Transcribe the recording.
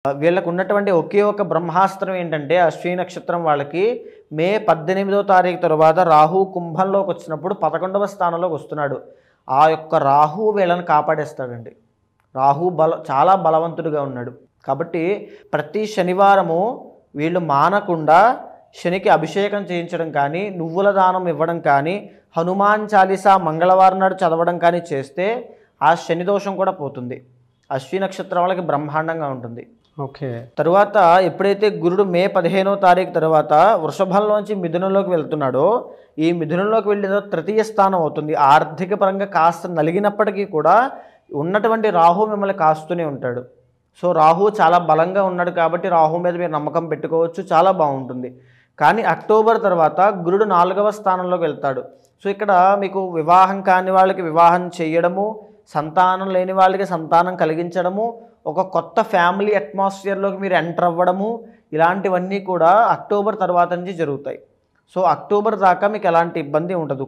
వీళ్ళకు ఉన్నటువంటి ఒకే ఒక బ్రహ్మాస్త్రం ఏంటంటే అశ్విని నక్షత్రం వాళ్ళకి మే 18వ తారీఖు తర్వాత రాహు కుంభంలోకి వచ్చినప్పుడు 11వ స్థానంలోకి వస్తున్నాడు. ఆ యొక్క రాహు వీళ్ళని కాపాడేస్తాడండి. రాహు చాలా బలవంతుడిగా ఉన్నాడు. కాబట్టి ప్రతి శనివారము వీళ్ళు మానకుండా శనికి అభిషేకం చేయించడం కానీ, నువ్వుల దానం ఇవ్వడం కానీ, హనుమాన్ చాలీసా మంగళవారం నాడు చదవడం కానీ చేస్తే ఆ శని దోషం కూడా పోతుంది. అశ్విని నక్షత్రం వాళ్ళకి బ్రహ్మాండంగా ఉంటుంది. ఓకే. తరువాత ఎప్పుడైతే గురుడు మే 15వ తారీఖు తర్వాత వృషభంలోంచి మిథునంలోకి వెళ్తున్నాడో, ఈ మిథునంలోకి వెళ్ళిన తృతీయ స్థానం అవుతుంది. ఆర్థిక పరంగా కాస్త నలిగినప్పటికీ కూడా ఉన్నటువంటి రాహు మిమ్మల్ని కాస్తూనే ఉంటాడు. సో రాహు చాలా బలంగా ఉన్నాడు కాబట్టి రాహు మీద మీరు నమ్మకం పెట్టుకోవచ్చు, చాలా బాగుంటుంది. కానీ అక్టోబర్ తర్వాత గురుడు 4వ స్థానంలోకి వెళ్తాడు. సో ఇక్కడ మీకు వివాహం కాని వాళ్ళకి వివాహం చేయడము, సంతానం లేని వాళ్ళకి సంతానం కలిగించడము, ఒక కొత్త ఫ్యామిలీ అట్మాస్ఫియర్లోకి మీరు ఎంటర్ అవ్వడము, ఇలాంటివన్నీ కూడా అక్టోబర్ తర్వాత నుంచి జరుగుతాయి. సో అక్టోబర్ దాకా మీకు ఎలాంటి ఇబ్బంది ఉండదు.